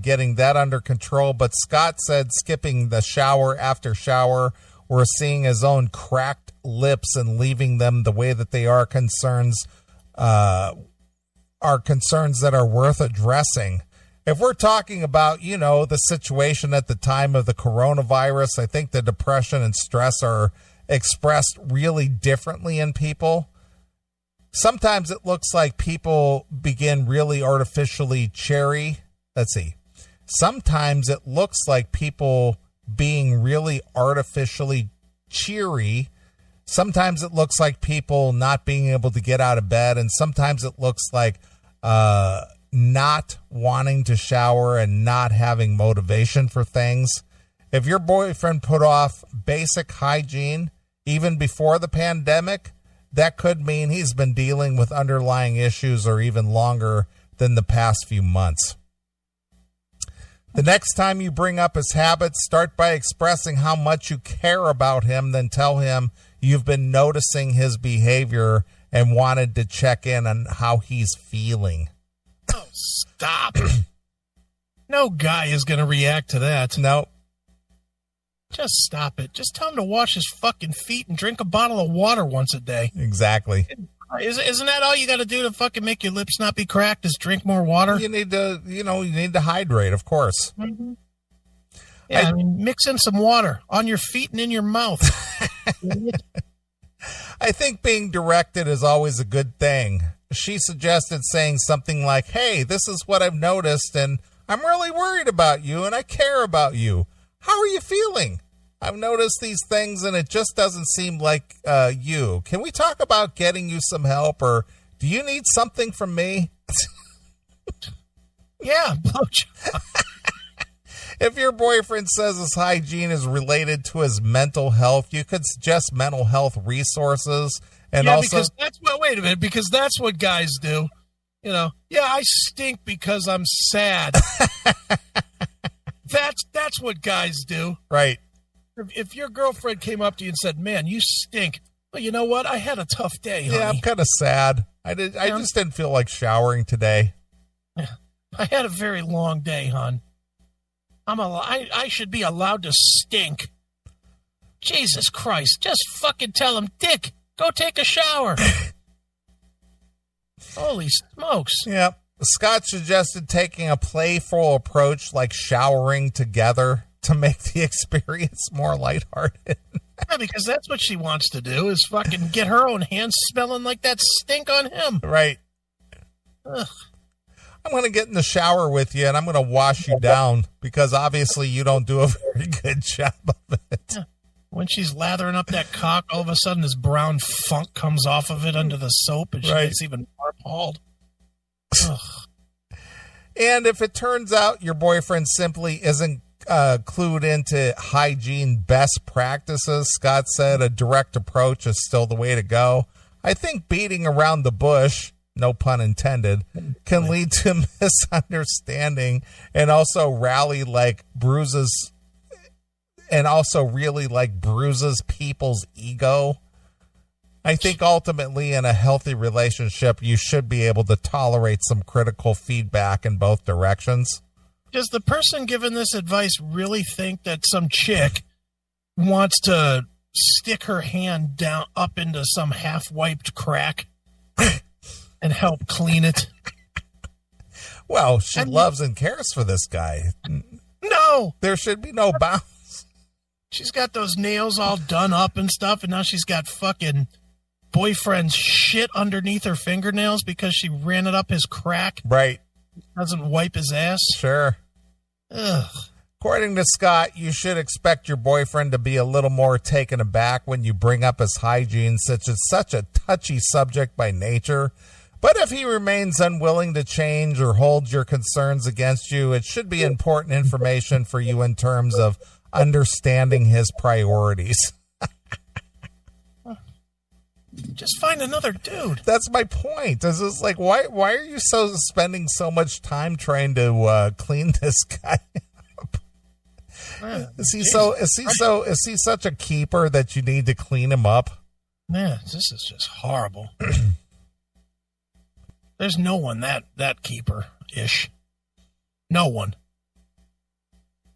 getting that under control. But Scott said skipping the shower after shower or seeing his own cracked lips and leaving them the way that they are concerns that are worth addressing. If we're talking about, the situation at the time of the coronavirus, I think the depression and stress are expressed really differently in people. Sometimes it looks like people begin really artificially cheery. Let's see. Sometimes it looks like people being really artificially cheery. Sometimes it looks like people not being able to get out of bed. And sometimes it looks like not wanting to shower and not having motivation for things. If your boyfriend put off basic hygiene even before the pandemic, that could mean he's been dealing with underlying issues or even longer than the past few months. The next time you bring up his habits, start by expressing how much you care about him, then tell him you've been noticing his behavior and wanted to check in on how he's feeling. Oh, stop. No guy is going to react to that. Nope. Just stop it. Just tell him to wash his fucking feet and drink a bottle of water once a day. Exactly. Isn't that all you got to do to fucking make your lips not be cracked is drink more water? You need to hydrate, of course. Mm-hmm. Yeah, mix in some water on your feet and in your mouth. I think being directed is always a good thing. She suggested saying something like, hey, this is what I've noticed, and I'm really worried about you, and I care about you. How are you feeling? I've noticed these things, and it just doesn't seem like you. Can we talk about getting you some help, or do you need something from me? Yeah. If your boyfriend says his hygiene is related to his mental health, you could suggest mental health resources. And because wait a minute, because that's what guys do. I stink because I'm sad. That's what guys do. Right. If your girlfriend came up to you and said, man, you stink. Well, you know what? I had a tough day, honey. Yeah, I'm kind of sad. I just didn't feel like showering today. I had a very long day, hon. I should be allowed to stink. Jesus Christ. Just fucking tell him, Dick, go take a shower. Holy smokes. Yeah. Scott suggested taking a playful approach like showering together to make the experience more lighthearted. Yeah, because that's what she wants to do is fucking get her own hands smelling like that stink on him. Right. Ugh. I'm going to get in the shower with you and I'm going to wash you down because obviously you don't do a very good job of it. Yeah. When she's lathering up that cock, all of a sudden this brown funk comes off of it under the soap and she gets even more appalled. Ugh. And if it turns out your boyfriend simply isn't clued into hygiene best practices, Scott said a direct approach is still the way to go. I think beating around the bush, no pun intended, can lead to misunderstanding and also really bruises people's ego. I think ultimately in a healthy relationship, you should be able to tolerate some critical feedback in both directions. Does the person giving this advice really think that some chick wants to stick her hand down up into some half-wiped crack and help clean it? Well, she loves and cares for this guy. No! There should be no bounds. She's got those nails all done up and stuff, and now she's got fucking boyfriend's shit underneath her fingernails because she ran it up his crack. Right. Doesn't wipe his ass. Sure. Ugh. According to Scott, you should expect your boyfriend to be a little more taken aback when you bring up his hygiene, since it's such a touchy subject by nature. But if he remains unwilling to change or holds your concerns against you, it should be important information for you in terms of understanding his priorities. Just find another dude. That's my point. Is this why are you spending so much time trying to clean this guy Is he such a keeper that you need to clean him up? Man, this is just horrible. There's no one that keeper-ish. No one.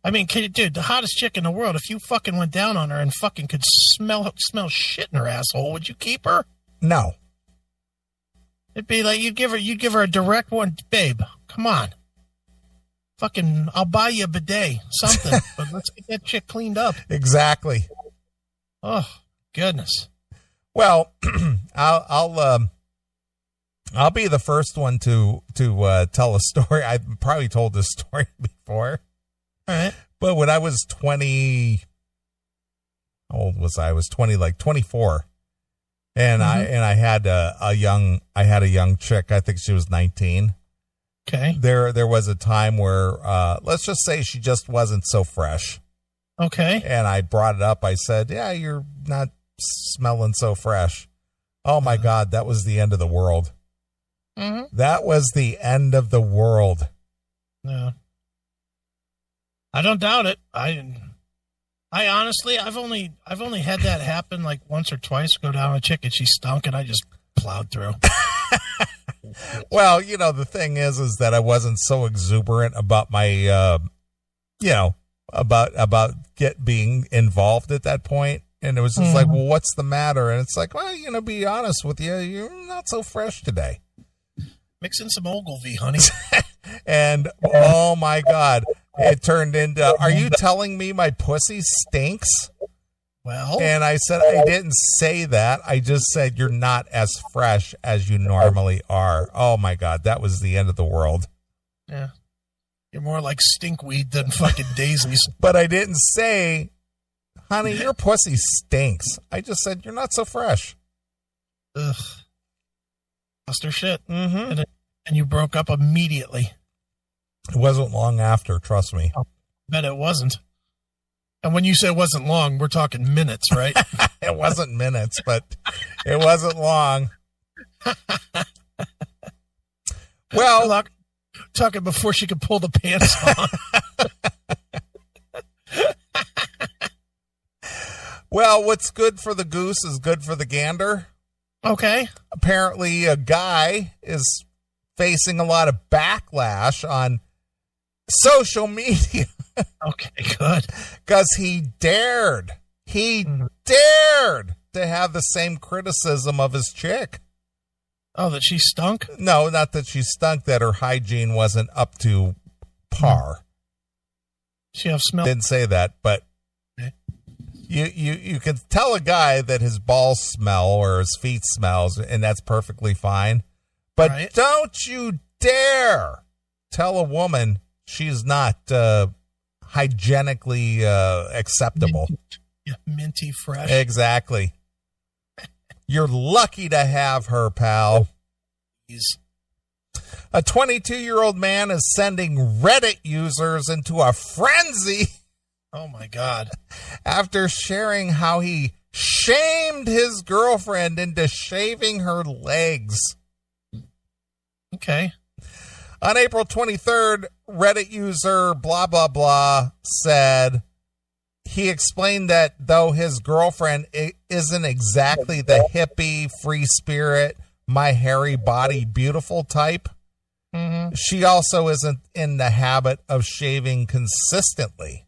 I mean, dude, the hottest chick in the world, if you fucking went down on her and fucking could smell shit in her asshole, would you keep her? No. It'd be like you'd give her a direct one, babe. Come on. Fucking, I'll buy you a bidet, something, but let's get that chick cleaned up. Exactly. Oh, goodness. Well, I'll be the first one to tell a story. I've probably told this story before. All right. But when I was 20, how old was I? I was 24. And I had a young chick. I think she was 19. Okay. There was a time where let's just say she just wasn't so fresh. Okay. And I brought it up. I said, "Yeah, you're not smelling so fresh." Oh my God, that was the end of the world. Mm-hmm. That was the end of the world. Yeah. I don't doubt it. I honestly, I've only had that happen like once or twice. Go down a chick and she stunk, and I just plowed through. Well, the thing is that I wasn't so exuberant about my, about being involved at that point. And it was just like, well, what's the matter? And it's like, well, be honest with you, you're not so fresh today. Mix in some Ogilvy, honey. And oh my God, it turned into, are you telling me my pussy stinks? Well, and I said, I didn't say that. I just said, you're not as fresh as you normally are. Oh my God, that was the end of the world. Yeah. You're more like stinkweed than fucking daisies. But I didn't say, honey, your pussy stinks. I just said, you're not so fresh. Ugh. Lost her shit. Mm-hmm. And you broke up immediately. It wasn't long after, trust me. Oh, bet it wasn't. And when you say it wasn't long, we're talking minutes, right? It wasn't minutes, but it wasn't long. Well, talking before she could pull the pants on. Well, what's good for the goose is good for the gander. Okay. Apparently, a guy is facing a lot of backlash on social media. Okay, good. Because he dared to have the same criticism of his chick. Oh, that she stunk? No, not that she stunk, that her hygiene wasn't up to par. She have smell? Didn't say that, but okay. You can tell a guy that his balls smell or his feet smells, and that's perfectly fine. But right. Don't you dare tell a woman she's not hygienically acceptable. Minty fresh. Exactly. You're lucky to have her, pal. Jeez. A 22-year-old man is sending Reddit users into a frenzy. Oh, my God. After sharing how he shamed his girlfriend into shaving her legs. Okay. On April 23rd, Reddit user blah, blah, blah said he explained that though his girlfriend isn't exactly the hippie, free spirit, my hairy body, beautiful type, she also isn't in the habit of shaving consistently.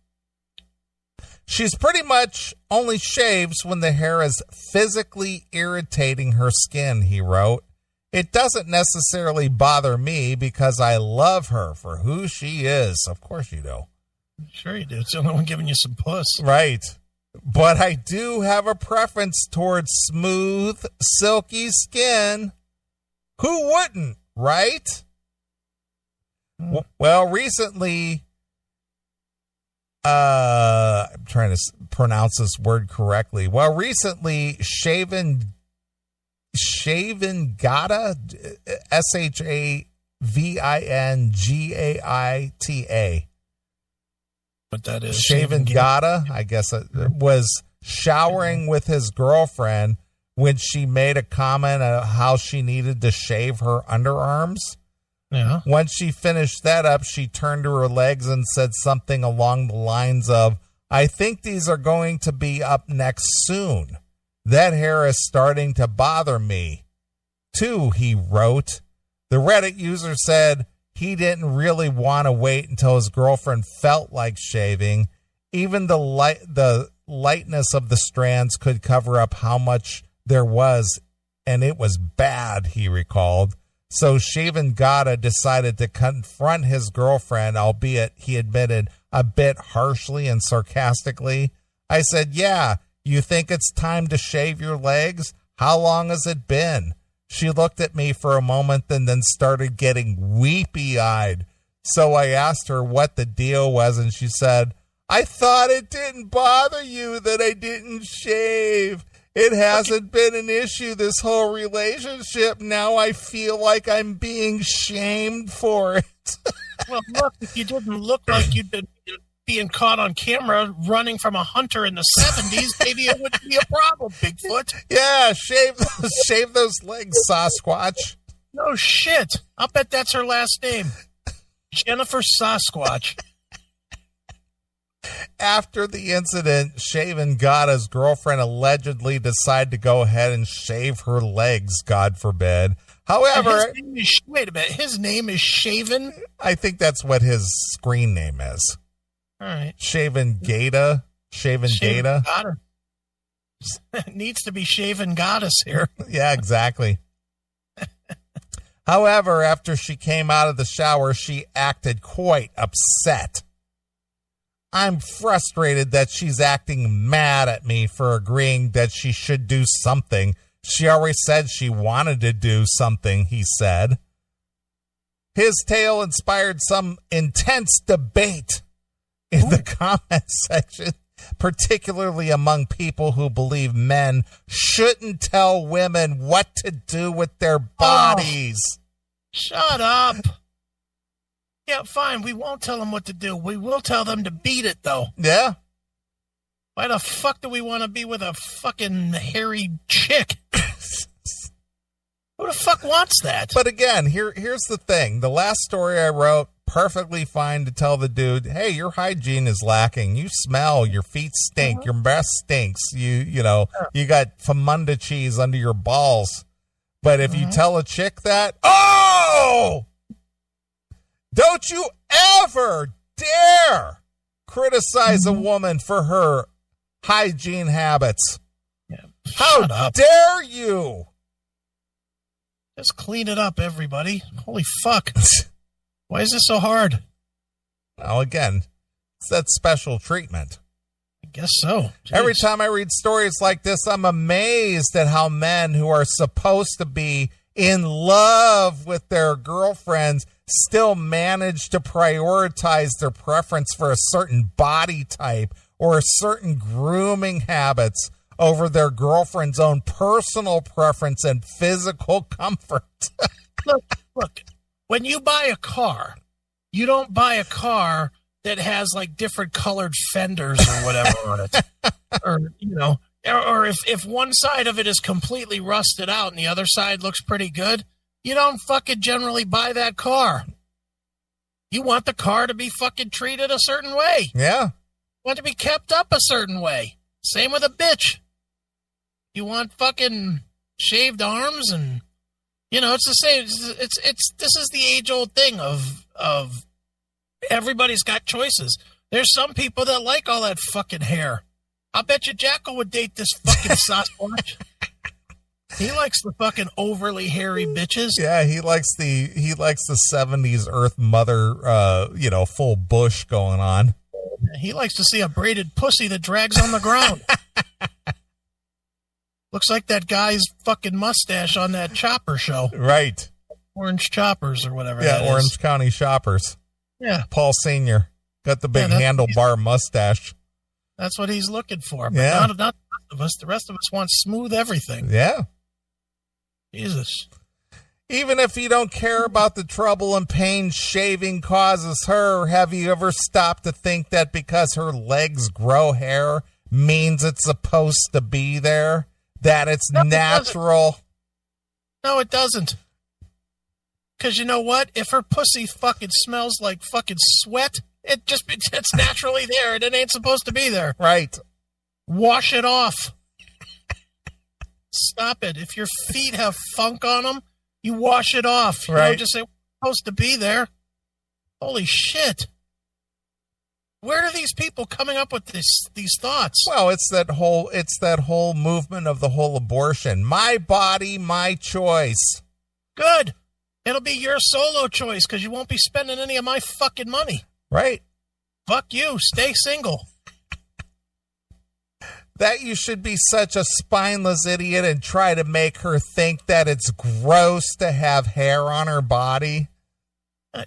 She's pretty much only shaves when the hair is physically irritating her skin, he wrote. It doesn't necessarily bother me because I love her for who she is. Of course you do. Sure you do. It's the only one giving you some puss. Right. But I do have a preference towards smooth, silky skin. Who wouldn't, right? Well, recently, I'm trying to pronounce this word correctly. Well, recently, Shaven Gata, ShavinGaita. What that is? Shaven Gata, I guess it was showering with his girlfriend when she made a comment on how she needed to shave her underarms. Yeah. Once she finished that up, she turned to her legs and said something along the lines of, I think these are going to be up next soon. That hair is starting to bother me, too, he wrote. The Reddit user said he didn't really want to wait until his girlfriend felt like shaving. Even the lightness of the strands could cover up how much there was, and it was bad, he recalled. So Shaven Gata decided to confront his girlfriend, albeit, he admitted, a bit harshly and sarcastically. I said, yeah, you think it's time to shave your legs? How long has it been? She looked at me for a moment and then started getting weepy-eyed. So I asked her what the deal was, and she said, I thought it didn't bother you that I didn't shave. It hasn't been an issue this whole relationship. Now I feel like I'm being shamed for it. Well, look, if you didn't look like you'd been being caught on camera running from a hunter in the 70s, maybe it wouldn't be a problem, Bigfoot. Yeah, shave those legs, Sasquatch. No shit. I'll bet that's her last name. Jennifer Sasquatch. After the incident, Shaven Gata's girlfriend allegedly decided to go ahead and shave her legs, God forbid. However, wait a minute, his name is Shaven? I think that's what his screen name is. All right. Shaven Gata. Shaven Gata. It needs to be Shaven Goddess here. Yeah, exactly. However, after she came out of the shower, she acted quite upset. I'm frustrated that she's acting mad at me for agreeing that she should do something. She already said she wanted to do something, he said. His tale inspired some intense debate in the comment section, particularly among people who believe men shouldn't tell women what to do with their bodies. Oh, shut up. Yeah, fine. We won't tell them what to do. We will tell them to beat it, though. Yeah. Why the fuck do we want to be with a fucking hairy chick? Who the fuck wants that? But again, here's the thing. The last story I wrote, perfectly fine to tell the dude, hey, your hygiene is lacking. You smell. Your feet stink. Your breath stinks. You got famunda cheese under your balls. But if you tell a chick that, oh! Don't you ever dare criticize a woman for her hygiene habits. Yeah, how dare you? Just clean it up, everybody. Holy fuck. Why is this so hard? Well, again, it's that special treatment. I guess so. Jeez. Every time I read stories like this, I'm amazed at how men who are supposed to be in love with their girlfriends still manage to prioritize their preference for a certain body type or certain grooming habits over their girlfriend's own personal preference and physical comfort. Look, when you buy a car, you don't buy a car that has like different colored fenders or whatever on it. Or if one side of it is completely rusted out and the other side looks pretty good, you don't fucking generally buy that car. You want the car to be fucking treated a certain way. Yeah. You want it to be kept up a certain way. Same with a bitch. You want fucking shaved arms and, it's the same. This is the age-old thing of everybody's got choices. There's some people that like all that fucking hair. I bet you Jackal would date this fucking Sasquatch. He likes the fucking overly hairy bitches. Yeah, he likes the 70s Earth Mother, full bush going on. He likes to see a braided pussy that drags on the ground. Looks like that guy's fucking mustache on that Chopper show. Right. Orange Choppers or whatever. Yeah, Orange County Shoppers. Yeah. Paul Sr. got the big handlebar mustache. That's what he's looking for. But not the rest of us. The rest of us want smooth everything. Yeah. Jesus. Even if you don't care about the trouble and pain shaving causes her, have you ever stopped to think that because her legs grow hair means it's supposed to be there? That it's natural? No, it doesn't. Because you know what? If her pussy fucking smells like fucking sweat, It's naturally there, and it ain't supposed to be there. Right. Wash it off. Stop it. If your feet have funk on them, you wash it off. You Right. don't just say, it's supposed to be there. Holy shit. Where are these people coming up with these thoughts? Well, it's that whole movement of the whole abortion. My body, my choice. Good. It'll be your solo choice because you won't be spending any of my fucking money. Right. Fuck you. Stay single. That you should be such a spineless idiot and try to make her think that it's gross to have hair on her body.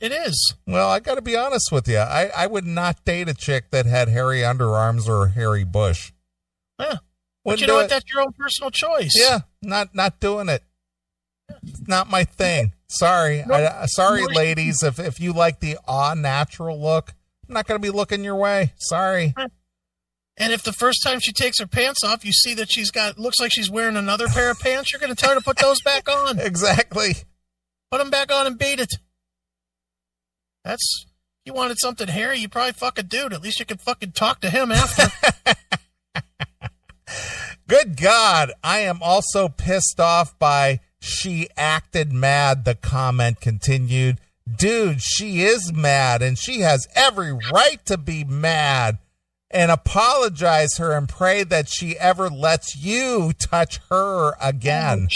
It is. Well, I got to be honest with you. I would not date a chick that had hairy underarms or a hairy bush. Yeah. But Wouldn't you know do what? it. That's your own personal choice. Yeah, not doing it. It's not my thing. Sorry. Sorry, ladies. If you like the natural look, I'm not going to be looking your way. Sorry. And if the first time she takes her pants off, you see that looks like she's wearing another pair of pants, you're going to tell her to put those back on. Exactly. Put them back on and beat it. You wanted something hairy, you probably fuck a dude. At least you can fucking talk to him after. Good God. I am also pissed off by she acted mad. The comment continued. Dude, she is mad and she has every right to be mad. And apologize her and pray that she ever lets you touch her again.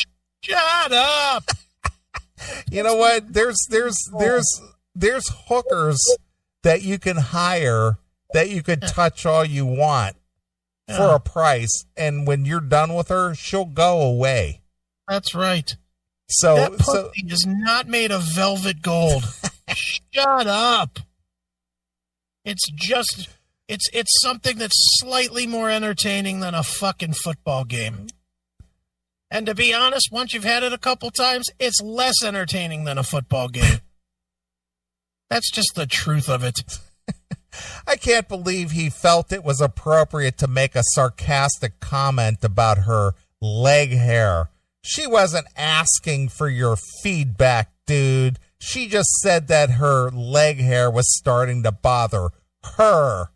Shut up. You know what? There's hookers that you can hire that you could touch all you want for a price, and when you're done with her, she'll go away. That's right. So that pussy is not made of velvet gold. Shut up. It's something that's slightly more entertaining than a fucking football game. And to be honest, once you've had it a couple times, it's less entertaining than a football game. That's just the truth of it. I can't believe he felt it was appropriate to make a sarcastic comment about her leg hair. She wasn't asking for your feedback, dude. She just said that her leg hair was starting to bother her.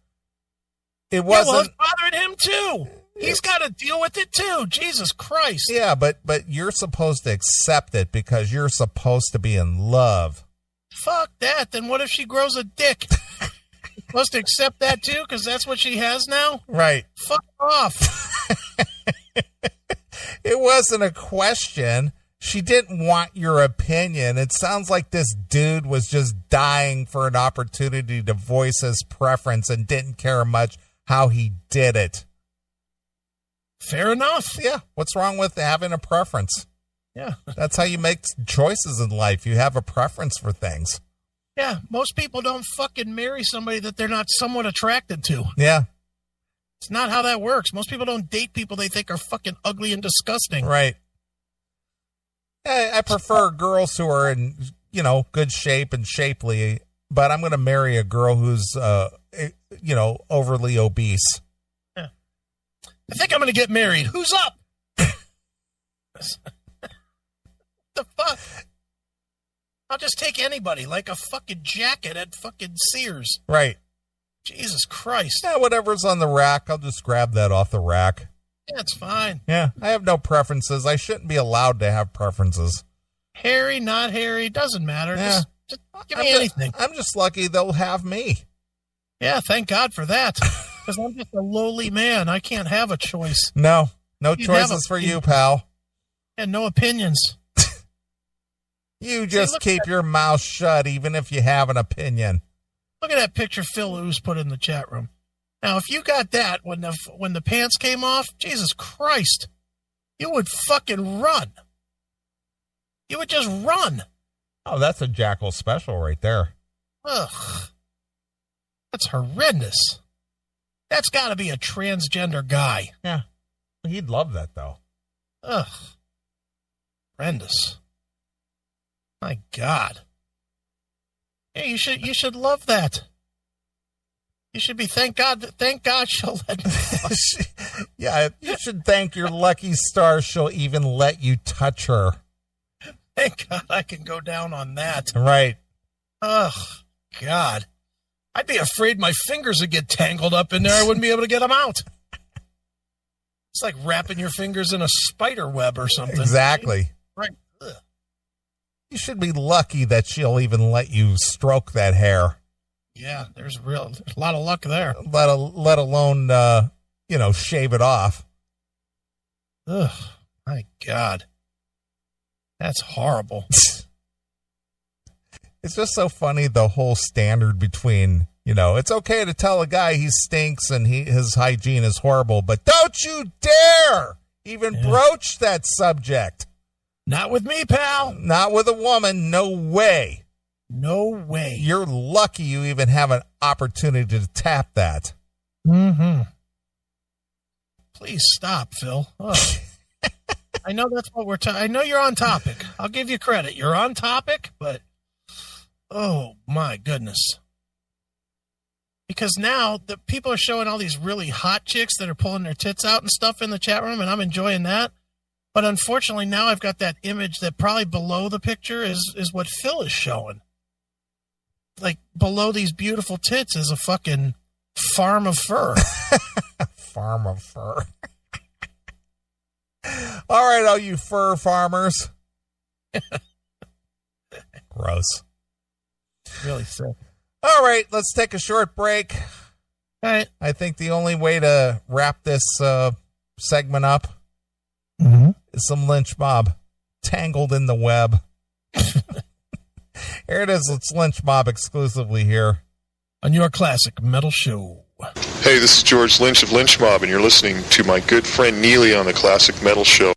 It wasn't. It's bothering him too. He's got to deal with it too. Jesus Christ. Yeah, but you're supposed to accept it because you're supposed to be in love. Fuck that. Then what if she grows a dick? Supposed to accept that too because that's what she has now? Right. Fuck off. It wasn't a question. She didn't want your opinion. It sounds like this dude was just dying for an opportunity to voice his preference and didn't care much how he did it. Fair enough. Yeah. What's wrong with having a preference? Yeah. That's how you make choices in life. You have a preference for things. Yeah. Most people don't fucking marry somebody that they're not somewhat attracted to. Yeah. It's not how that works. Most people don't date people they think are fucking ugly and disgusting. Right. I prefer girls who are in, good shape and shapely, but I'm going to marry a girl who's, overly obese. Yeah. I think I'm going to get married. Who's up? The fuck? I'll just take anybody, like a fucking jacket at fucking Sears. Right. Jesus Christ. Yeah, whatever's on the rack, I'll just grab that off the rack. Yeah, it's fine. Yeah, I have no preferences. I shouldn't be allowed to have preferences. Hairy, not hairy, doesn't matter. Yeah. Just give me anything. I'm just lucky they'll have me. Yeah, thank God for that. Because I'm just a lowly man. I can't have a choice. No You'd choices for you, pal. And no opinions. You just keep your mouth shut even if you have an opinion. Look at that picture Phil Ooze put in the chat room. Now, if you got that when the pants came off, Jesus Christ, you would fucking run. You would just run. Oh, that's a Jackal special right there. Ugh. That's horrendous. That's got to be a transgender guy. Yeah. He'd love that, though. Ugh. Horrendous. My God. Yeah, you should love that. You should be thank God she'll let me. Yeah, you should thank your lucky star she'll even let you touch her. Thank God I can go down on that. Right. Ugh, God. I'd be afraid my fingers would get tangled up in there. I wouldn't be able to get them out. It's like wrapping your fingers in a spider web or something. Exactly. Right. Ugh. You should be lucky that she'll even let you stroke that hair. Yeah, there's a lot of luck there. Let alone, shave it off. Ugh, my God. That's horrible. It's just so funny, the whole standard between, it's okay to tell a guy he stinks and his hygiene is horrible, but don't you dare even broach that subject. Not with me, pal. Not with a woman. No way. No way. You're lucky you even have an opportunity to tap that. Mm-hmm. Please stop, Phil. Oh. I know that's what we're I know you're on topic. I'll give you credit. You're on topic, but oh my goodness. Because now the people are showing all these really hot chicks that are pulling their tits out and stuff in the chat room, and I'm enjoying that. But unfortunately, now I've got that image that probably below the picture is what Phil is showing. Like below these beautiful tits is a fucking farm of fur. Farm of fur. All right, all you fur farmers. Gross. Really sick. All right, let's take a short break. All right. I think the only way to wrap this segment up is some lynch mob tangled in the web. Here it is. It's Lynch Mob exclusively here on your classic metal show. Hey, this is George Lynch of Lynch Mob, and you're listening to my good friend Neeley on the Classic Metal Show.